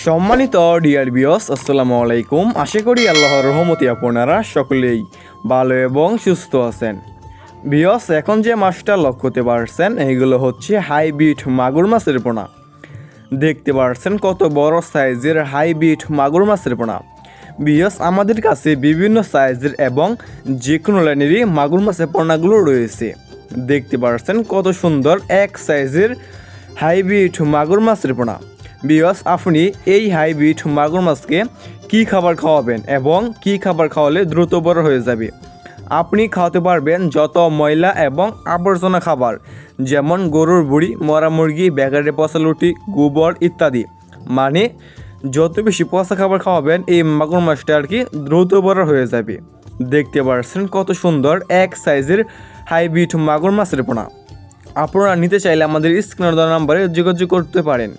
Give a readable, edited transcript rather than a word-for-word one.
সম্মানিত dear viewers, আসসালামু আলাইকুম। আশা করি আল্লাহর রহমতে আপনারা সকলেই ভালো এবং সুস্থ আছেন। ভিউয়ার্স, এখন যে মাছটা লক্ষ্য করতে পারছেন এইগুলো হচ্ছে হাইব্রিড মাগুর মাছের পোনা। দেখতে পারছেন কত বড় সাইজের হাইব্রিড মাগুর মাছের পোনা। ভিউয়ার্স, আমাদের কাছে বিভিন্ন সাইজের এবং যে কোনো লাইনেরই মাগুর মাছের পোনাগুলো রয়েছে। দেখতে পারছেন কত সুন্দর এক সাইজের হাইব্রিড মাগুর মাছের পোনা। ভিউয়ার্স, আপনি এই হাইব্রিড মাগুর মাছকে কী খাবার খাওয়াবেন এবং কী খাবার খাওয়ালে দ্রুত বড় হয়ে যাবে? আপনি খাওয়াতে পারবেন যত ময়লা এবং আবর্জনা খাবার, যেমন গরুর বুড়ি, মরা মুরগি, ব্যাগারে পচা লুটি, গোবর ইত্যাদি। মানে যত বেশি পচা খাবার খাওয়াবেন এই মাগুর মাছটা আর কি দ্রুত বড় হয়ে যাবে। দেখতে পাচ্ছেন কত সুন্দর এক সাইজের হাইব্রিড মাগুর মাছের পোনা। আপনারা নিতে চাইলে আমাদের স্ক্রিনে দেওয়া নাম্বারে যোগাযোগ করতে পারেন।